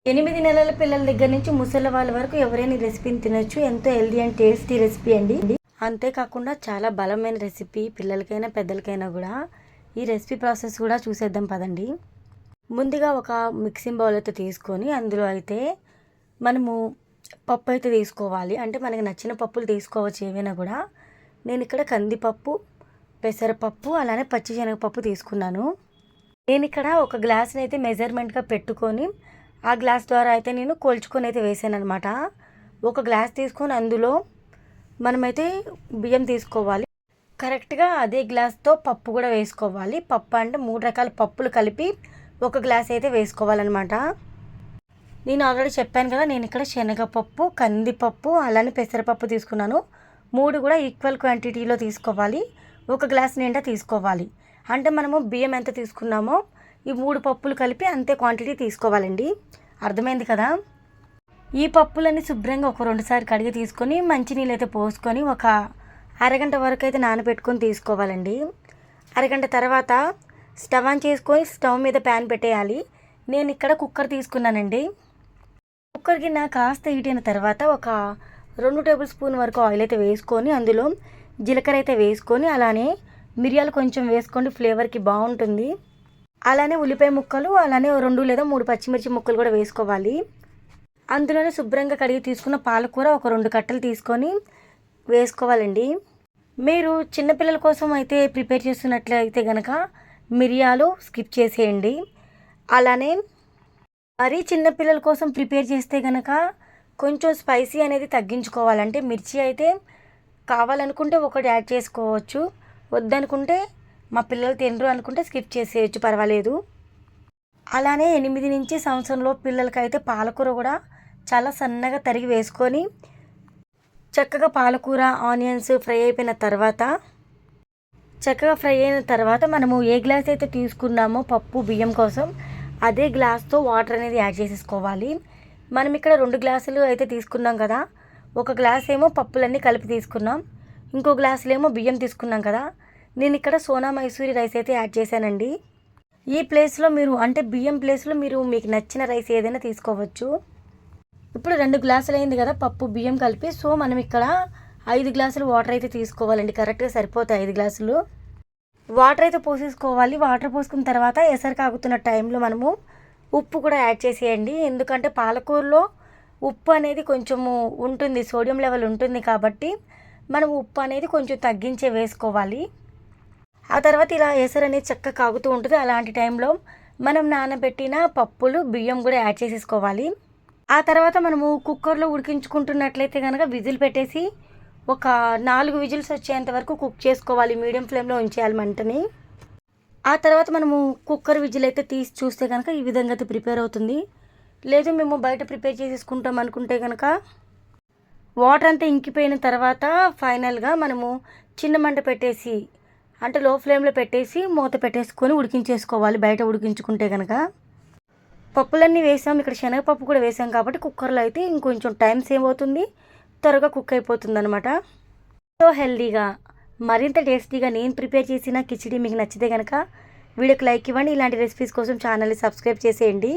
8 నెలల పిల్లల దగ్గర నుంచి ముసలి వాళ్ళ వరకు ఎవరైనా ఈ రెసిపీని తినొచ్చు. ఎంతో హెల్దీ అండ్ టేస్టీ రెసిపీ అండి. అంతేకాకుండా చాలా బలమైన రెసిపీ, పిల్లలకైనా పెద్దలకైనా కూడా. ఈ రెసిపీ ప్రాసెస్ కూడా చూసేద్దాం పదండి. ముందుగా ఒక మిక్సింగ్ బౌల్ అయితే తీసుకొని అందులో అయితే మనము పప్పు అయితే తీసుకోవాలి. అంటే మనకి నచ్చిన పప్పులు తీసుకోవచ్చు ఏవైనా కూడా. నేను ఇక్కడ కందిపప్పు, పెసరపప్పు, అలానే పచ్చిశనగపప్పు తీసుకున్నాను. నేను ఇక్కడ ఒక గ్లాస్ని అయితే మెజర్మెంట్గా పెట్టుకొని ఆ గ్లాస్ ద్వారా అయితే నేను కొలుచుకొని అయితే వేసాను అనమాట. ఒక గ్లాస్ తీసుకొని అందులో మనమైతే బియ్యం తీసుకోవాలి. కరెక్ట్గా అదే గ్లాస్తో పప్పు కూడా వేసుకోవాలి. పప్పు అంటే 3 రకాల పప్పులు కలిపి ఒక గ్లాస్ అయితే వేసుకోవాలన్నమాట. నేను ఆల్రెడీ చెప్పాను కదా, నేను ఇక్కడ శనగపప్పు, కందిపప్పు, అలానే పెసరపప్పు తీసుకున్నాను. 3 కూడా ఈక్వల్ క్వాంటిటీలో తీసుకోవాలి. ఒక గ్లాస్ నిండా తీసుకోవాలి. అంటే మనము బియ్యం ఎంత తీసుకున్నామో ఈ 3 పప్పులు కలిపి అంతే క్వాంటిటీ తీసుకోవాలండి. అర్థమైంది కదా. ఈ పప్పులన్నీ శుభ్రంగా ఒక 2 సార్లు కడిగి తీసుకొని మంచినీళ్ళు అయితే పోసుకొని ఒక అరగంట వరకు అయితే నానబెట్టుకొని తీసుకోవాలండి. అరగంట తర్వాత స్టవ్ ఆన్ చేసుకొని స్టవ్ మీద ప్యాన్ పెట్టేయాలి. నేను ఇక్కడ కుక్కర్ తీసుకున్నానండి. కుక్కర్ గిన్నె కాస్త హీట్ అయిన తర్వాత ఒక 2 టేబుల్ స్పూన్ వరకు ఆయిల్ అయితే వేసుకొని అందులో జీలకర్ర అయితే వేసుకొని అలానే మిరియాలు కొంచెం వేసుకోండి, ఫ్లేవర్కి బాగుంటుంది. అలానే ఉల్లిపాయ ముక్కలు, అలానే 2 లేదా 3 పచ్చిమిర్చి ముక్కలు కూడా వేసుకోవాలి. అందులోనే శుభ్రంగా కడిగి తీసుకున్న పాలకూర ఒక 2 కట్టలు తీసుకొని వేసుకోవాలండి. మీరు చిన్నపిల్లల కోసం అయితే ప్రిపేర్ చేస్తున్నట్లయితే కనుక మిరియాలు స్కిప్ చేసేయండి. అలానే మరీ చిన్నపిల్లల కోసం ప్రిపేర్ చేస్తే కనుక కొంచెం స్పైసీ అనేది తగ్గించుకోవాలంటే మిర్చి అయితే కావాలనుకుంటే ఒకటి యాడ్ చేసుకోవచ్చు, వద్దనుకుంటే మా పిల్లలు తినరు అనుకుంటే స్కిప్ చేసేయచ్చు, పర్వాలేదు. అలానే 8 నుంచి సంవత్సరంలో పిల్లలకైతే పాలకూర కూడా చాలా సన్నగా తరిగి వేసుకొని చక్కగా పాలకూర ఆనియన్స్ ఫ్రై అయిన తర్వాత మనము ఏ గ్లాస్ అయితే తీసుకున్నామో పప్పు బియ్యం కోసం అదే గ్లాస్తో వాటర్ అనేది యాడ్ చేసేసుకోవాలి. మనం ఇక్కడ 2 గ్లాసులు అయితే తీసుకున్నాం కదా. ఒక గ్లాస్ ఏమో పప్పులన్నీ కలిపి తీసుకున్నాం, ఇంకో గ్లాసులు ఏమో బియ్యం తీసుకున్నాం కదా. నేను ఇక్కడ సోనా మైసూరి రైస్ అయితే యాడ్ చేశానండి. ఈ ప్లేస్లో మీరు అంటే బియ్యం ప్లేస్లో మీరు మీకు నచ్చిన రైస్ ఏదైనా తీసుకోవచ్చు. ఇప్పుడు 2 గ్లాసులు అయింది కదా పప్పు బియ్యం కలిపి. సో మనం ఇక్కడ 5 గ్లాసులు వాటర్ అయితే తీసుకోవాలండి. కరెక్ట్గా సరిపోతాయి 5 గ్లాసులు వాటర్ అయితే పోసేసుకోవాలి. వాటర్ పోసుకున్న తర్వాత ఎసరు కాగుతున్న టైంలో మనము ఉప్పు కూడా యాడ్ చేసేయండి. ఎందుకంటే పాలకూరలో ఉప్పు అనేది కొంచెము ఉంటుంది, సోడియం లెవెల్ ఉంటుంది కాబట్టి మనం ఉప్పు అనేది కొంచెం తగ్గించే వేసుకోవాలి. ఆ తర్వాత ఇలా ఎసరు అనేది చక్కగా కాగుతూ ఉంటుంది. అలాంటి టైంలో మనం నానబెట్టిన పప్పులు బియ్యం కూడా యాడ్ చేసేసుకోవాలి. ఆ తర్వాత మనము కుక్కర్లో ఉడికించుకుంటున్నట్లయితే కనుక విజిల్ పెట్టేసి ఒక 4 విజిల్స్ వచ్చేంత వరకు కుక్ చేసుకోవాలి. మీడియం ఫ్లేమ్లో ఉంచేయాలి మంటని. ఆ తర్వాత మనము కుక్కర్ విజిల్ అయితే తీసి చూస్తే కనుక ఈ విధంగా అయితే ప్రిపేర్ అవుతుంది. లేదు మేము బయట ప్రిపేర్ చేసేసుకుంటాం అనుకుంటే కనుక వాటర్ అంతా ఇంకిపోయిన తర్వాత ఫైనల్గా మనము చిన్న మంట పెట్టేసి అంటే లో ఫ్లేమ్లో పెట్టేసి మూత పెట్టేసుకొని ఉడికించేసుకోవాలి. బయట ఉడికించుకుంటే కనుక పప్పులన్నీ వేసాం, ఇక్కడ శనగపప్పు కూడా వేసాం కాబట్టి కుక్కర్లో అయితే ఇంకొంచెం టైం సేవ్ అవుతుంది, త్వరగా కుక్ అయిపోతుంది అనమాట. సో హెల్దీగా మరింత టేస్టీగా నేను ప్రిపేర్ చేసిన కిచిడి మీకు నచ్చితే కనుక వీడియోకి లైక్ ఇవ్వండి. ఇలాంటి రెసిపీస్ కోసం ఛానల్ని సబ్స్క్రైబ్ చేసేయండి.